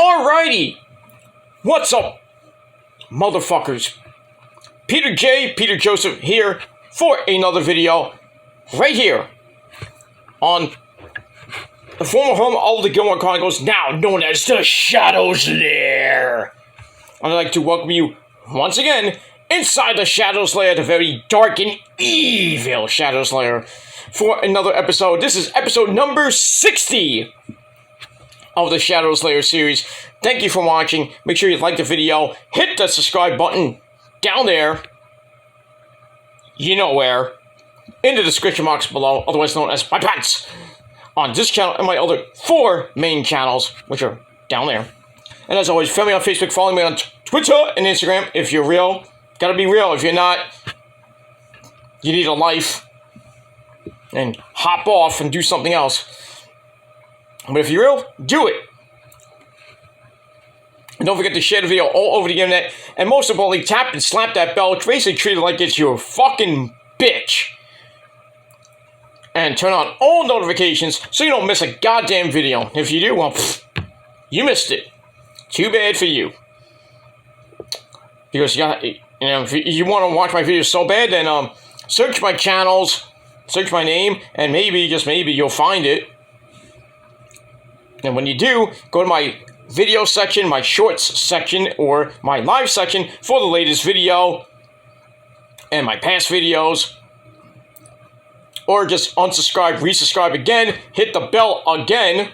Alrighty, what's up, motherfuckers? Peter Joseph here for another video, right here on the former home of the Gilmore Chronicles, now known as the Shadows Lair. I'd like to welcome you once again inside the Shadows Lair, the very dark and evil Shadows Lair, for another episode. This is episode number 60 of the Shadows Lair series. Thank you for watching. Make sure you like the video, hit the subscribe button down there, you know where, in the description box below, otherwise known as my pants, on this channel and my other 4 main channels, which are down there. And as always, follow me on Facebook, follow me on Twitter and Instagram if you're real. Gotta be real. If you're not, you need a life, and hop off and do something else. But if you're real, do it. And don't forget to share the video all over the internet. And most importantly, tap and slap that bell. Basically treat it like it's your fucking bitch. And turn on all notifications so you don't miss a goddamn video. If you do, well, you missed it. Too bad for you. Because if you want to watch my videos so bad, then search my channels, search my name, and maybe, just maybe, you'll find it. And when you do, go to my video section, my shorts section, or my live section for the latest video and my past videos. Or just unsubscribe, resubscribe again, hit the bell again,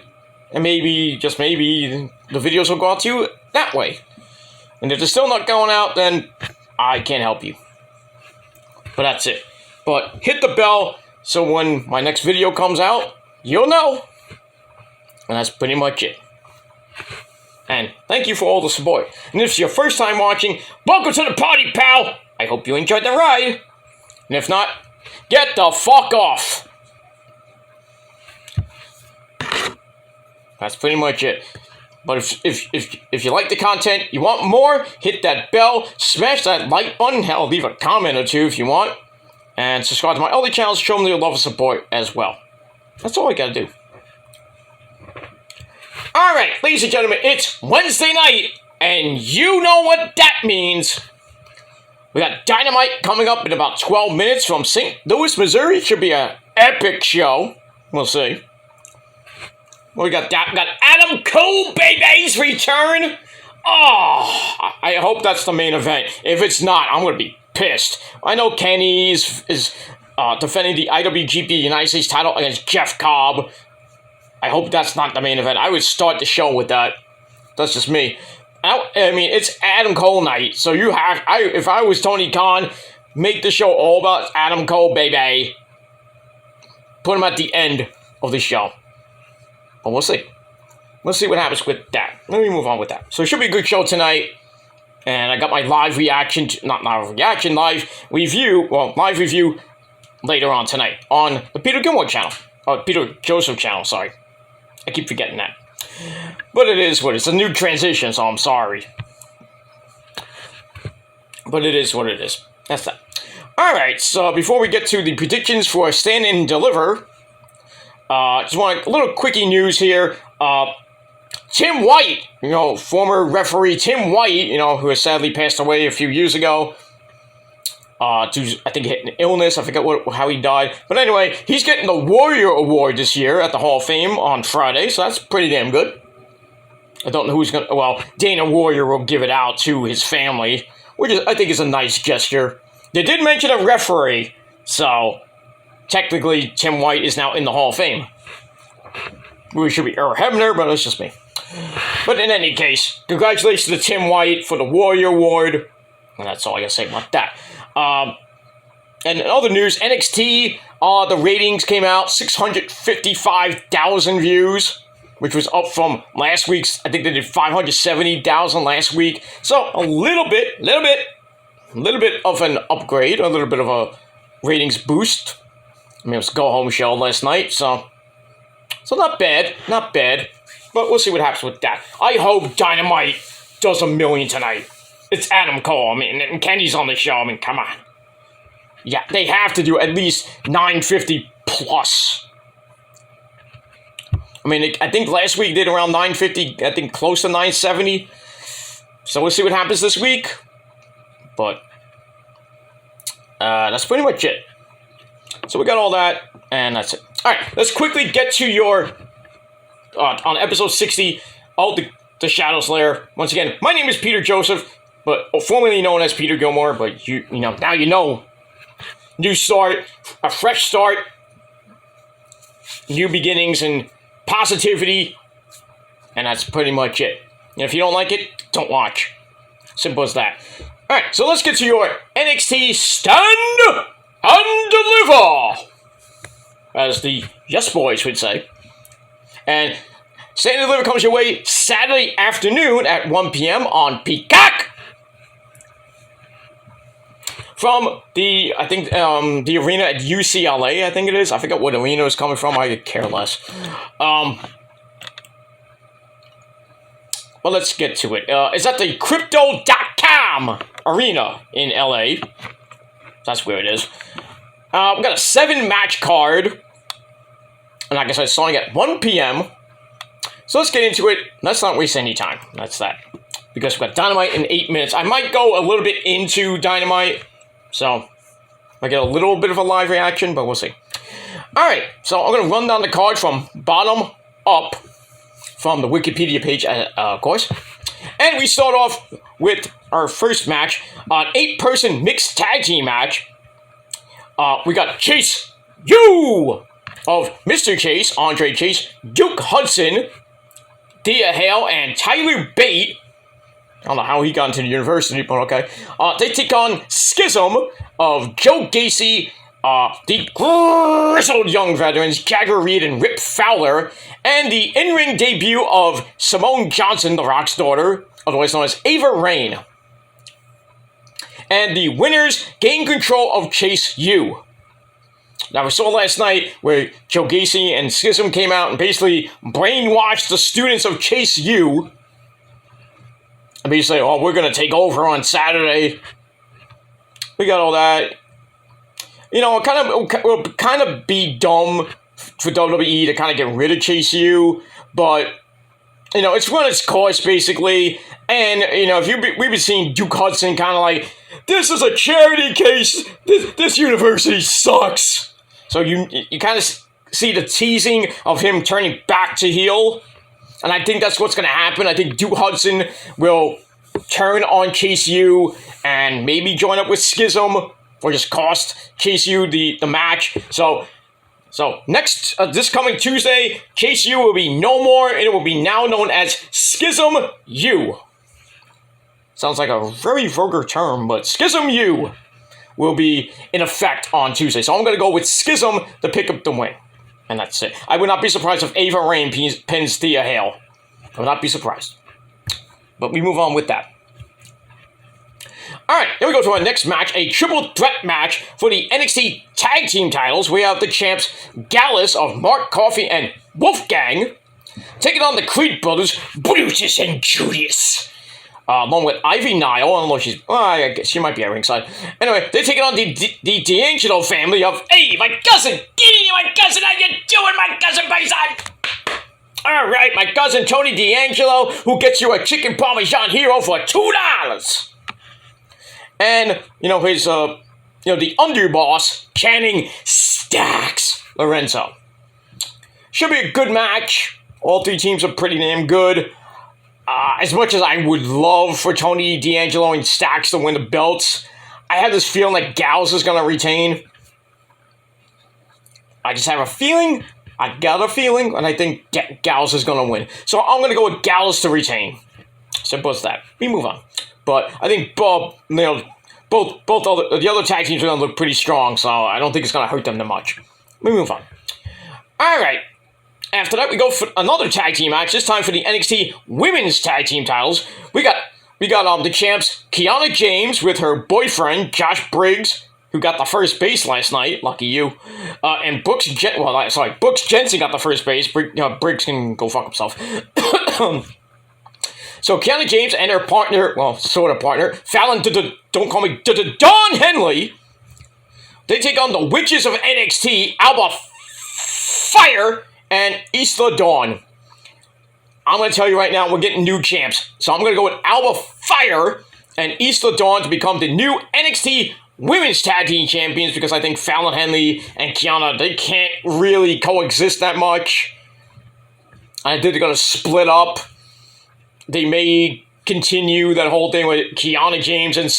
and maybe, just maybe, the videos will go out to you that way. And if they're still not going out, then I can't help you. But that's it. But hit the bell so when my next video comes out, you'll know. And that's pretty much it. And thank you for all the support. And if it's your first time watching, welcome to the party, pal! I hope you enjoyed the ride. And if not, get the fuck off! That's pretty much it. But if you like the content, you want more, hit that bell, smash that like button, hell, leave a comment or two if you want. And subscribe to my other channels, show them your love and support as well. That's all I gotta do. Alright, ladies and gentlemen, it's Wednesday night, and you know what that means. We got Dynamite coming up in about 12 minutes from St. Louis, Missouri. Should be an epic show. We'll see. We got Adam Cole, baby's return. Oh, I hope that's the main event. If it's not, I'm going to be pissed. I know Kenny is defending the IWGP United States title against Jeff Cobb. I hope that's not the main event. I would start the show with that. That's just me. I mean, it's Adam Cole night, so you have. If I was Tony Khan, make the show all about Adam Cole, baby. Put him at the end of the show. But we'll see. Let's see what happens with that. Let me move on with that. So it should be a good show tonight. And I got my live reaction, live review later on tonight on the Peter Gilmore channel. Peter Joseph channel, sorry. I keep forgetting that. But it is what it is. It's a new transition, so I'm sorry. But it is what it is. That's that. Alright, so before we get to the predictions for Stand and Deliver, just want a little quickie news here. Tim White, former referee Tim White, who has sadly passed away a few years ago. I think he had an illness. I forget how he died. But anyway, he's getting the Warrior Award this year at the Hall of Fame on Friday, so that's pretty damn good. I don't know who's going to... Well, Dana Warrior will give it out to his family, which I think is a nice gesture. They did mention a referee, so technically Tim White is now in the Hall of Fame. We should be Earl Hebner, but that's just me. But in any case, congratulations to Tim White for the Warrior Award. And that's all I gotta say about that. And in other news, NXT, the ratings came out, 655,000 views, which was up from last week's. I think they did 570,000 last week. So a little bit of an upgrade, a little bit of a ratings boost. I mean, it was a go-home show last night, so not bad, But we'll see what happens with that. I hope Dynamite does 1 million tonight. It's Adam Cole, I mean, and Kenny's on the show, I mean, come on. Yeah, they have to do at least 950 plus. I I mean, I think last week did around 950. I think close to 970. So we'll see what happens this week. But that's pretty much it. So we got all that, and that's it. All right, let's quickly get to your on episode 60 of the Shadow Slayer. Once again, my name is Peter Joseph, but formerly known as Peter Gilmore. But you know now you know. New start, a fresh start, new beginnings, and positivity, and that's pretty much it. And if you don't like it, don't watch. Simple as that. All right, so let's get to your NXT Stand and Deliver, as the Yes Boys would say. And Stand and Deliver comes your way Saturday afternoon at 1 p.m. on Peacock. From the, I think, the arena at UCLA, I think it is. I forget what arena is coming from. I could care less. Well, let's get to it. It's at the Crypto.com arena in LA. That's where it is. We've got a 7-match card. And like I said, starting at 1 p.m. So let's get into it. Let's not waste any time. That's that. Because we've got Dynamite in 8 minutes. I might go a little bit into Dynamite. So, I get a little bit of a live reaction, but we'll see. Alright, so I'm going to run down the card from bottom up from the Wikipedia page, of course. And we start off with our first match, an 8-person mixed tag team match. We got Chase U of Mr. Chase, Andre Chase, Duke Hudson, Thea Hale, and Tyler Bate. I don't know how he got into the university, but okay. They take on Schism of Joe Gacy, the grizzled young veterans, Jagger Reed and Rip Fowler, and the in-ring debut of Simone Johnson, the Rock's daughter, otherwise known as Ava Raine. And the winners gain control of Chase U. Now, we saw last night where Joe Gacy and Schism came out and basically brainwashed the students of Chase U. And basically, oh, we're going to take over on Saturday. We got all that. You know, it will kind of be dumb for WWE to kind of get rid of Chase U, but, you know, it's run its course, basically. And, you know, we've been seeing Duke Hudson kind of like, this is a charity case. This university sucks. So you kind of see the teasing of him turning back to heel. And I think that's what's going to happen. I think Duke Hudson will turn on Chase U and maybe join up with Schism or just cost Chase U the match. So next, this coming Tuesday, Chase U will be no more, and it will be now known as Schism U. Sounds like a very vulgar term, but Schism U will be in effect on Tuesday. So I'm going to go with Schism to pick up the win. And that's it. I would not be surprised if Ava Raine pins Thea Hale. I would not be surprised. But we move on with that. Alright, then we go to our next match, a triple threat match for the NXT Tag Team titles. We have the champs Gallus of Mark Coffey and Wolfgang taking on the Creed brothers, Brutus and Julius. Along with Ivy Nile. I don't know if she's... I guess she might be at ringside. Anyway, they're taking on the D'Angelo family of... Hey, my cousin! Giddy, my cousin! How you doing, my cousin Bison? Alright, my cousin Tony D'Angelo, who gets you a chicken parmesan hero for $2. And, you know, his, the underboss, Channing Stacks Lorenzo. Should be a good match. All three teams are pretty damn good. As much as I would love for Tony D'Angelo and Stacks to win the belts, I have this feeling that Gallus is going to retain. I just have a feeling. I got a feeling, and I think Gallus is going to win. So I'm going to go with Gallus to retain. Simple as that. We move on. But I think both the other tag teams are going to look pretty strong, so I don't think it's going to hurt them that much. We move on. All right. After that, we go for another tag team match, this time for the NXT Women's Tag Team titles. We got the champs, Kiana James with her boyfriend, Josh Briggs, who got the first base last night, lucky you, and Brooks Jensen got the first base. Briggs can go fuck himself. So Kiana James and her partner, well, sort of partner, Fallon, don't call me, Dawn Henley, they take on the Witches of NXT, Alba Fire, and Isla Dawn. I'm going to tell you right now, we're getting new champs. So I'm going to go with Alba Fire and Isla Dawn to become the new NXT Women's Tag Team Champions, because I think Fallon Henley and Kiana, they can't really coexist that much. I think they're going to split up. They may continue that whole thing with Kiana James and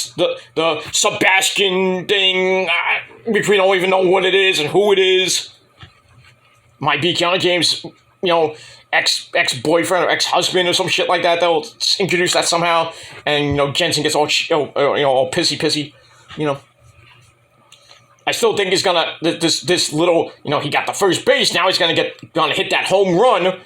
the Sebastian thing, which we don't even know what it is and who it is. Might be Kiana James, ex-boyfriend or ex-husband or some shit like that. They'll introduce that somehow, and Jensen gets all all pissy. I still think he's gonna this little he got the first base. Now he's gonna hit that home run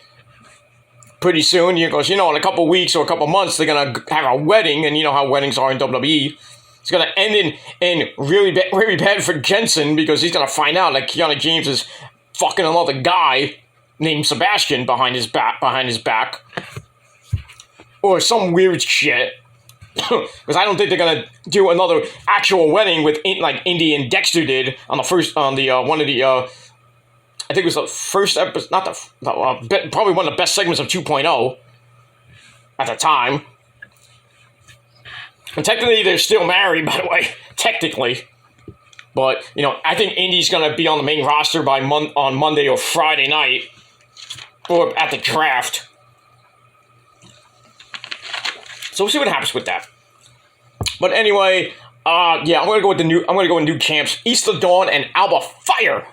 pretty soon. Because in a couple weeks or a couple months they're gonna have a wedding, and you know how weddings are in WWE. It's gonna end in really bad for Jensen, because he's gonna find out that Kiana James is fucking another guy named Sebastian behind his back, or some weird shit. Because I don't think they're gonna do another actual wedding with like Indy and Dexter did on the one of the I think it was the first episode, probably one of the best segments of 2.0 at the time. And technically they're still married, by the way, technically. But I think Indy's gonna be on the main roster on Monday or Friday night, or at the draft. So we'll see what happens with that. But anyway, I'm gonna go with new champs. Isla Dawn and Alba Fire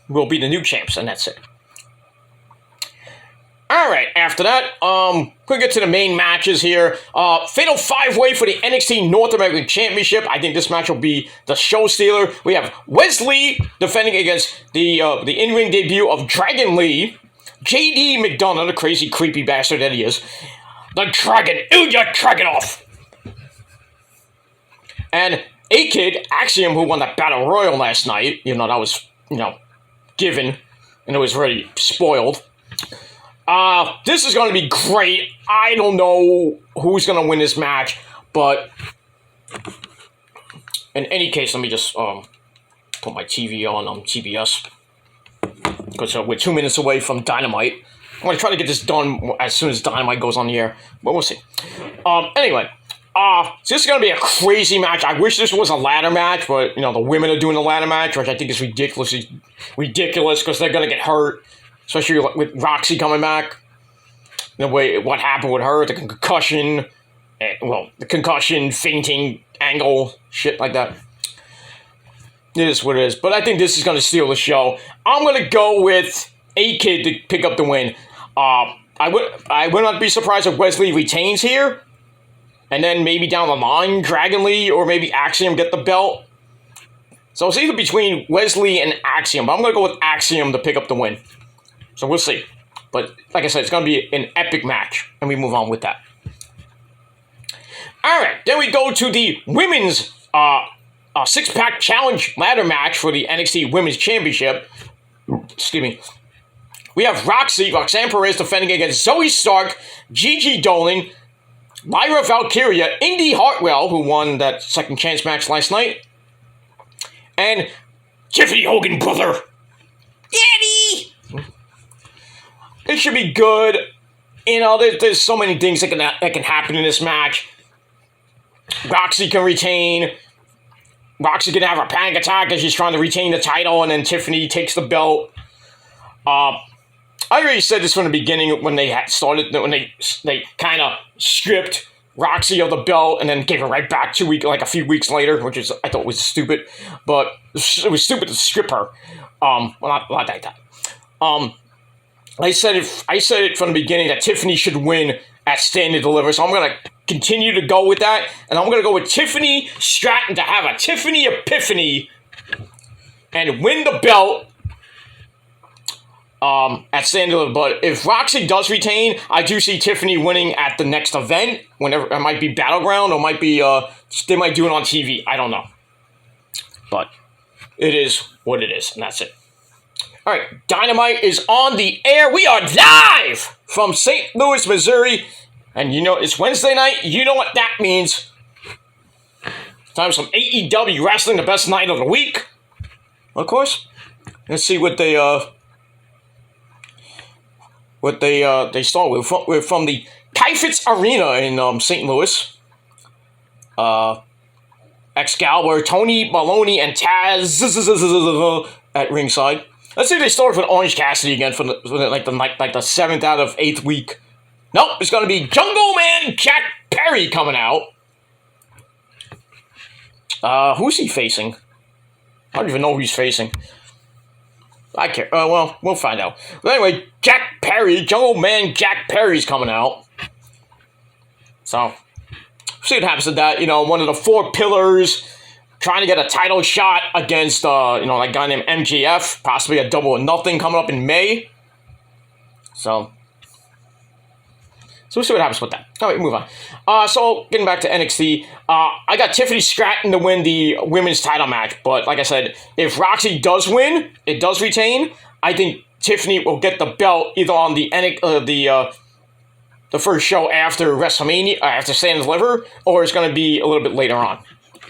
will be the new champs, and that's it. Alright, after that, we'll get to the main matches here. Fatal 5-Way for the NXT North American Championship. I think this match will be the show stealer. We have Wesley defending against the in-ring debut of Dragon Lee. JD McDonough, the crazy, creepy bastard that he is. The Dragon, Ilya Dragunov. And A-Kid, Axiom, who won that Battle Royal last night, even though that was, given, and it was already spoiled. This is going to be great. I don't know who's going to win this match, but in any case, let me just put my TV on TBS, because we're 2 minutes away from Dynamite. I'm going to try to get this done as soon as Dynamite goes on the air, but we'll see. Anyway, so this is going to be a crazy match. I wish this was a ladder match, but, the women are doing the ladder match, which I think is ridiculous because they're going to get hurt, especially with Roxy coming back. The way what happened with her, the concussion, fainting angle, shit like that. It is what it is. But I think this is going to steal the show. I'm going to go with A-Kid to pick up the win. I would not be surprised if Wesley retains here. And then maybe down the line, Dragon Lee or maybe Axiom get the belt. So it's either between Wesley and Axiom. But I'm going to go with Axiom to pick up the win. So we'll see. But like I said, it's going to be an epic match. And we move on with that. Alright, then we go to the women's six-pack challenge ladder match for the NXT Women's Championship. Excuse me. We have Roxanne Perez defending against Zoe Stark, Gigi Dolan, Lyra Valkyria, Indy Hartwell, who won that second chance match last night, and Tiffany Hogan, brother. Daddy! It should be good. There's so many things that can happen in this match. Roxy can retain. Roxy can have a panic attack as she's trying to retain the title, and then Tiffany takes the belt. I already said this from the beginning when they started, when they kind of stripped Roxy of the belt and then gave her right back a few weeks later, which I thought was stupid, but it was stupid to strip her. Well, not like that. I said it from the beginning that Tiffany should win at Stand and Deliver, so I'm going to continue to go with that, and I'm going to go with Tiffany Stratton to have a Tiffany epiphany and win the belt at Stand and Deliver. But if Roxy does retain, I do see Tiffany winning at the next event, whenever it might be Battleground, or might be they might do it on TV. I don't know, but it is what it is, and that's it. All right, Dynamite is on the air. We are live from St. Louis, Missouri. And it's Wednesday night. You know what that means. Time for some AEW wrestling, the best night of the week. Of course. Let's see what they what they start with from the Kifetz Arena in St. Louis. Excalibur, Tony Maloney, and Taz at ringside. Let's see if they start with Orange Cassidy again for the 7th out of 8th week. Nope, it's gonna be Jungle Man Jack Perry coming out. Who's he facing? I don't even know who he's facing. I can't. Well, we'll find out. But anyway, Jack Perry, Jungle Man Jack Perry's coming out. So, see what happens to that. One of the 4 pillars trying to get a title shot against, that guy named MJF. Possibly a Double or Nothing coming up in May. So we'll see what happens with that. All right, move on. So, getting back to NXT, I got Tiffany Stratton to win the women's title match. But, like I said, if Roxy does win, it does retain, I think Tiffany will get the belt either on the first show after WrestleMania, after Stand and Deliver, or it's going to be a little bit later on.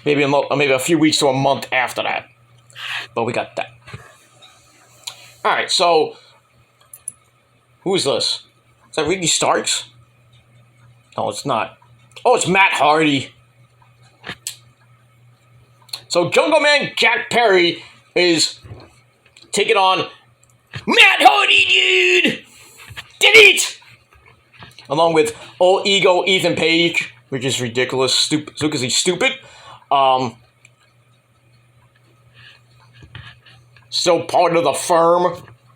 Maybe a few weeks to a month after that. But we got that. All right, so who is this? Is that Ricky Starks? No, it's not. Oh, it's Matt Hardy. So Jungle Man Jack Perry is taking on Matt Hardy, dude! Did it! Along with Old Ego Ethan Page, which is ridiculous, stupid, because he's stupid. Still part of the firm.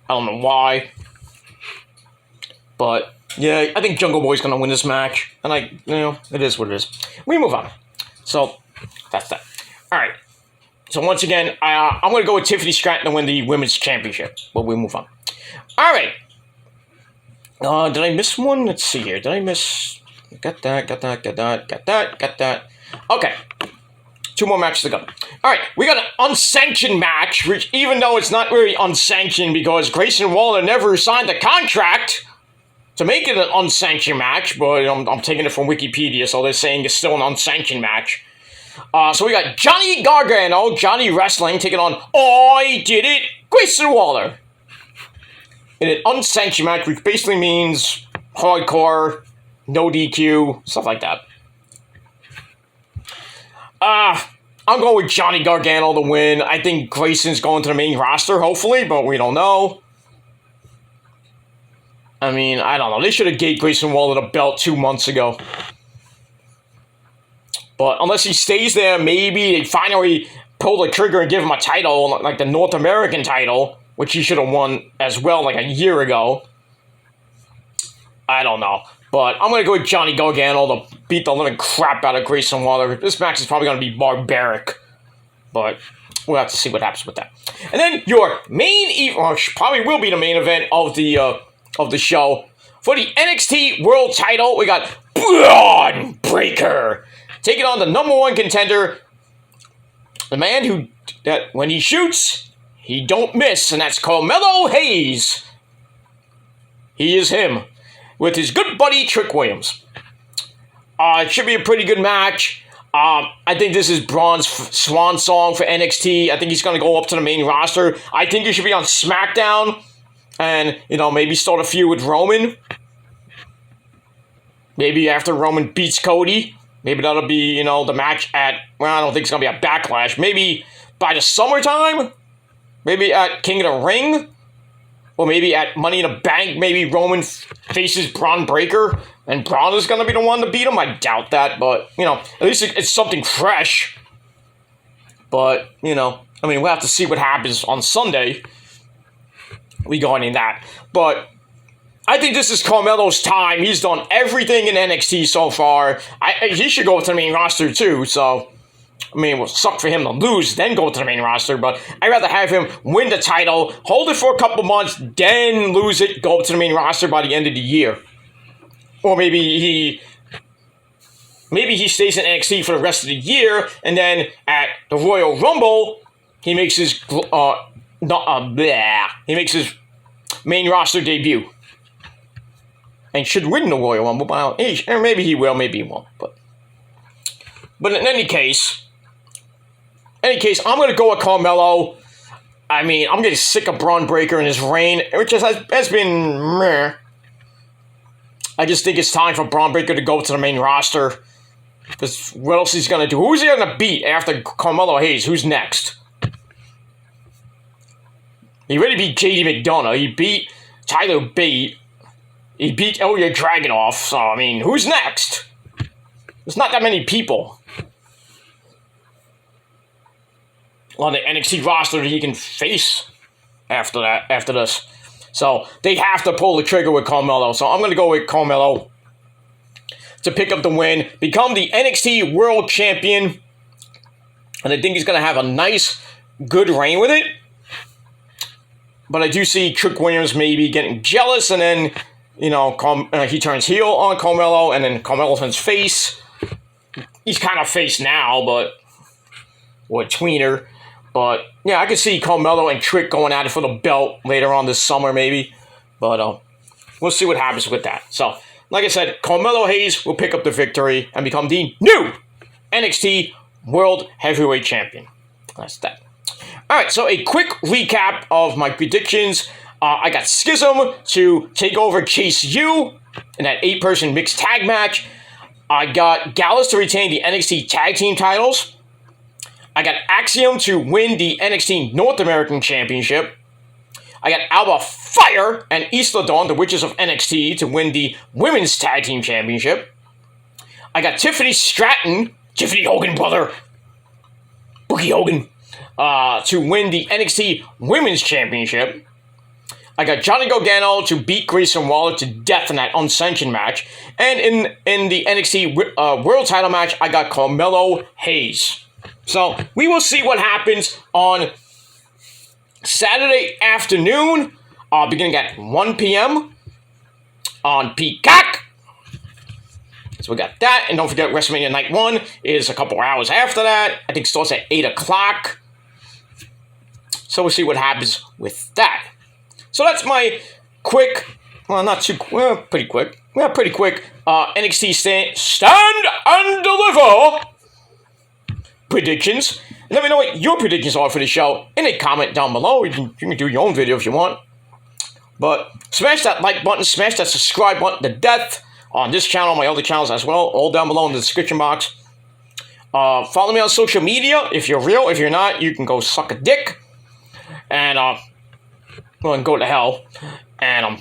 I don't know why. But, yeah, I think Jungle Boy's going to win this match. And it is what it is. We move on. So, that's that. Alright. So, once again, I'm going to go with Tiffany Stratton to win the Women's Championship. But we move on. Alright. Did I miss one? Let's see here. Did I miss... Got that. Okay. 2 more matches to go. Alright, we got an unsanctioned match, which even though it's not really unsanctioned because Grayson Waller never signed a contract to make it an unsanctioned match, but I'm taking it from Wikipedia, so they're saying it's still an unsanctioned match. So we got Johnny Gargano, Johnny Wrestling, taking on I Did It, Grayson Waller. In an unsanctioned match, which basically means hardcore, no DQ, stuff like that. I'm going with Johnny Gargano to win. I think Grayson's going to the main roster, hopefully, but we don't know. I mean, I don't know. They should have gave Grayson Waller the belt 2 months ago. But unless he stays there, maybe they finally pull the trigger and give him a title, like the North American title, which he should have won as well like a year ago. I don't know. But I'm going to go with Johnny Gargano to beat the living crap out of Grayson Waller. This match is probably going to be barbaric. But we'll have to see what happens with that. And then your main event, or probably will be the main event of the show. For the NXT World title, we got Bron Breakker taking on the #1 contender. The man who, that when he shoots, he don't miss. And that's Carmelo Hayes. He is him. With his good buddy, Trick Williams. It should be a pretty good match. I think this is Braun's swan song for NXT. I think he's going to go up to the main roster. I think he should be on SmackDown. And, maybe start a feud with Roman. Maybe after Roman beats Cody. Maybe that'll be, the match at... Well, I don't think it's going to be a Backlash. Maybe by the summertime? Maybe at King of the Ring? Or maybe at Money in the Bank, maybe Roman faces Bron Breakker, and Braun is going to be the one to beat him. I doubt that, but, at least it's something fresh. But, we'll have to see what happens on Sunday regarding that. But I think this is Carmelo's time. He's done everything in NXT so far. He should go to the main roster, too, so... it would suck for him to lose, then go to the main roster, but I'd rather have him win the title, hold it for a couple months, then lose it, go up to the main roster by the end of the year. Or maybe he stays in NXT for the rest of the year, and then at the Royal Rumble, he makes his main roster debut. And should win the Royal Rumble, but maybe he will, maybe he won't. But in any case, I'm going to go with Carmelo. I'm getting sick of Bron Breakker and his reign, which has been meh. I just think it's time for Bron Breakker to go to the main roster. Because what else is he going to do? Who's he going to beat after Carmelo Hayes? Who's next? He already beat JD McDonough. He beat Tyler Bate. He beat Ilya Dragunov. So, I mean, who's next? There's not that many people on the NXT roster that he can face after this. So, they have to pull the trigger with Carmelo. So, I'm going to go with Carmelo to pick up the win, become the NXT World Champion, and I think he's going to have a nice, good reign with it. But I do see Trick Williams maybe getting jealous, and then, you know, he turns heel on Carmelo, and then Carmelo turns face. He's kind of face now, but, or tweener. But, yeah, I could see Carmelo and Trick going at it for the belt later on this summer, maybe. But, we'll see what happens with that. So, like I said, Carmelo Hayes will pick up the victory and become the new NXT World Heavyweight Champion. That's that. All right, so a quick recap of my predictions. I got Schism to take over Chase U in that 8-person mixed tag match. I got Gallus to retain the NXT Tag Team titles. I got Axiom to win the NXT North American Championship. I got Alba Fire and Isla Dawn, the Witches of NXT, to win the Women's Tag Team Championship. I got Tiffany Stratton, Tiffany Hogan brother, Boogie Hogan, to win the NXT Women's Championship. I got Johnny Gargano to beat Grayson Waller to death in that unsanctioned match. And in the NXT World Title match, I got Carmelo Hayes. So we will see what happens on Saturday afternoon, beginning at 1 p.m. on Peacock. So we got that. And don't forget, WrestleMania Night 1 is a couple hours after that. I think it starts at 8 o'clock. So we'll see what happens with that. So that's my quick, well, not too, well, pretty quick. Yeah, pretty quick NXT Stand and Deliver predictions. Let me know what your predictions are for the show in a comment down below. You can do your own video if you want. But smash that like button, smash that subscribe button to death on this channel, on my other channels as well, all down below in the description box. Follow me on social media if you're real. If you're not, you can go suck a dick and go to hell and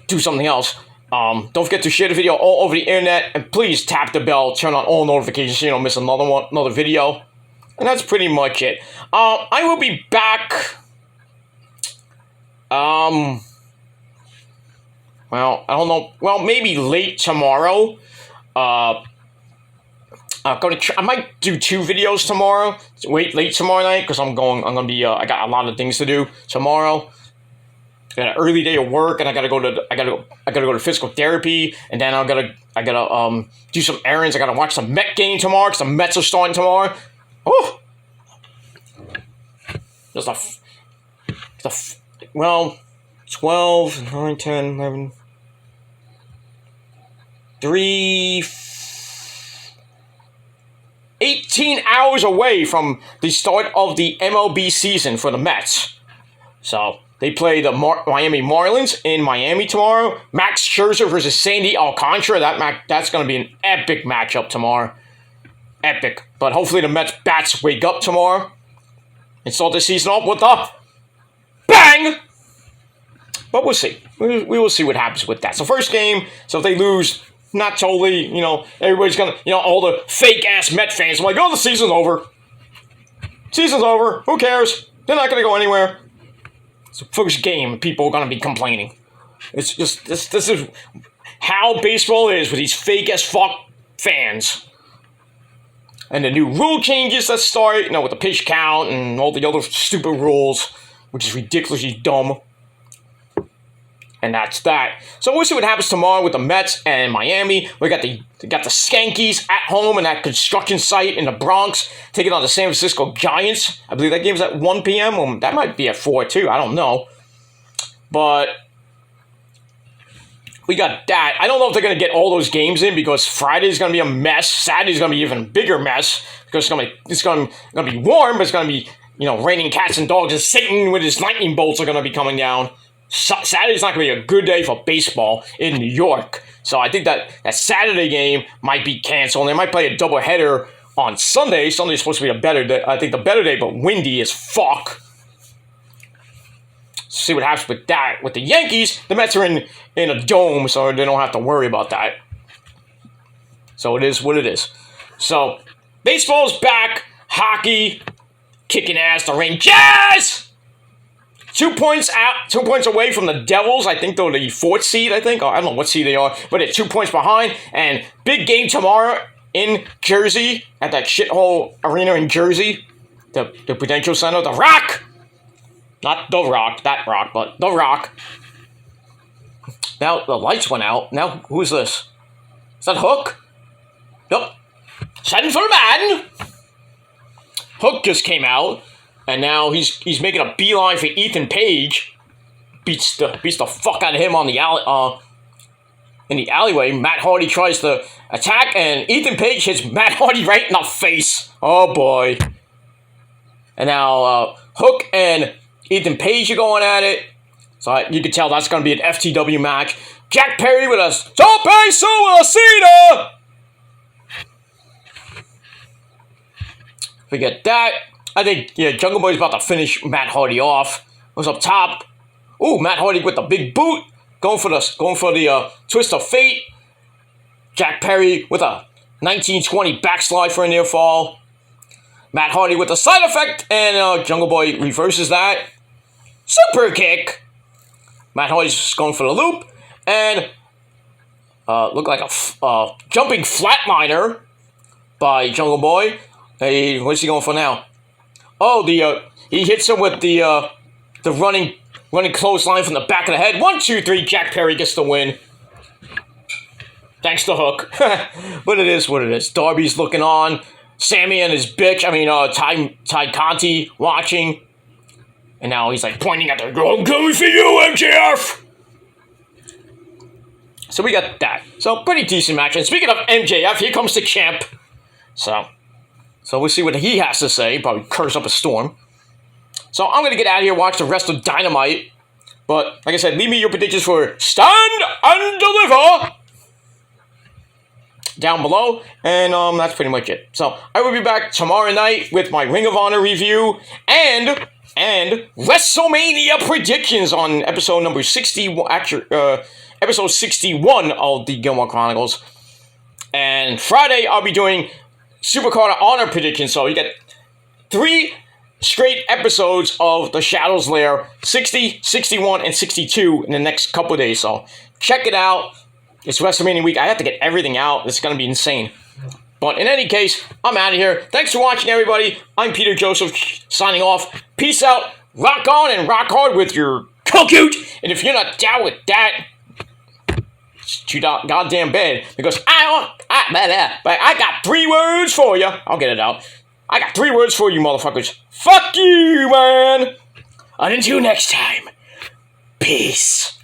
do something else. Don't forget to share the video all over the internet, and please tap the bell, turn on all notifications so you don't miss another video. And that's pretty much it. I will be back. Well, I don't know. Well, maybe late tomorrow. I might do 2 videos tomorrow. Wait, late tomorrow night, because I'm gonna be. I got a lot of things to do tomorrow. Got an early day of work, and I gotta go to physical therapy, and then I gotta do some errands. I gotta watch the Met game tomorrow, because the Mets are starting tomorrow. Oh, just well, 12, 9, 10, 11, 3, 18 hours away from the start of the MLB season for the Mets. So they play the Miami Marlins in Miami tomorrow. Max Scherzer versus Sandy Alcantara. That's going to be an epic matchup tomorrow. Epic. But hopefully the Mets bats wake up tomorrow and start the season off with a bang! But we'll see. We will see what happens with that. So first game, so if they lose, not totally, everybody's going to, all the fake-ass Met fans are like, oh, the season's over. Season's over. Who cares? They're not going to go anywhere. It's the first game, people are going to be complaining. It's just, this is how baseball is with these fake-as-fuck fans. And the new rule changes that start, with the pitch count and all the other stupid rules, which is ridiculously dumb. And that's that. So we'll see what happens tomorrow with the Mets and Miami. We got the Skankies at home in that construction site in the Bronx, taking on the San Francisco Giants. I believe that game's at 1 p.m. Or that might be at 4 too. I don't know. But we got that. I don't know if they're going to get all those games in, because Friday's going to be a mess. Saturday's going to be an even bigger mess, because it's going to be warm, but it's going to be, raining cats and dogs, and Satan with his lightning bolts are going to be coming down. Saturday's not going to be a good day for baseball in New York. So I think that Saturday game might be canceled. And they might play a doubleheader on Sunday. Sunday's supposed to be a better day. I think the better day, but windy as fuck. See what happens with that. With the Yankees, the Mets are in a dome, so they don't have to worry about that. So it is what it is. So baseball's back. Hockey, kicking ass. The Rangers! 2 points out, 2 points away from the Devils. I think they're the 4th seed, I think. I don't know what seed they are, but they're 2 points behind. And big game tomorrow in Jersey, at that shithole arena in Jersey. The Prudential Center, the Rock! Not the Rock, that Rock, but the Rock. Now, the lights went out. Now, who is this? Is that Hook? Nope. Send for the man! Hook just came out, and now he's making a beeline for Ethan Page. Beats the fuck out of him on the in the alleyway. Matt Hardy tries to attack, and Ethan Page hits Matt Hardy right in the face. Oh boy. And now Hook and Ethan Page are going at it. So you can tell that's going to be an FTW match. Jack Perry with a Tope Suicida! Forget that. I think, Jungle Boy's about to finish Matt Hardy off. What's up top? Ooh, Matt Hardy with the big boot. Going for the twist of fate. Jack Perry with a 1920 backslide for a near fall. Matt Hardy with the side effect. And Jungle Boy reverses that. Super kick. Matt Hardy's going for the loop. And look like a jumping flatliner by Jungle Boy. Hey, what's he going for now? Oh, he hits him with the running clothesline from the back of the head. 1, 2, 3. Jack Perry gets the win. Thanks to Hook. But it is what it is. Darby's looking on. Sammy and his bitch. Ty Conti watching. And now he's like pointing at the girl. I'm coming for you, MJF. So we got that. So pretty decent match. And speaking of MJF, here comes the champ. So we'll see what he has to say. Probably curse up a storm. So I'm going to get out of here, watch the rest of Dynamite. But, like I said, leave me your predictions for Stand and Deliver down below. And that's pretty much it. So I will be back tomorrow night with my Ring of Honor review and WrestleMania predictions on episode number 61. Episode 61 of the Gilmore Chronicles. And Friday, I'll be doing Supercard of Honor predictions. So you get 3 straight episodes of The Shadow's Lair, 60, 61, and 62 in the next couple of days. So check it out. It's WrestleMania week. I have to get everything out. It's going to be insane. But in any case, I'm out of here. Thanks for watching, everybody. I'm Peter Joseph, signing off. Peace out. Rock on and rock hard with your compute. And if you're not down with that, too goddamn bad, because I got 3 words for you. I'll get it out. I got 3 words for you, motherfuckers. Fuck you, man. And until next time, peace.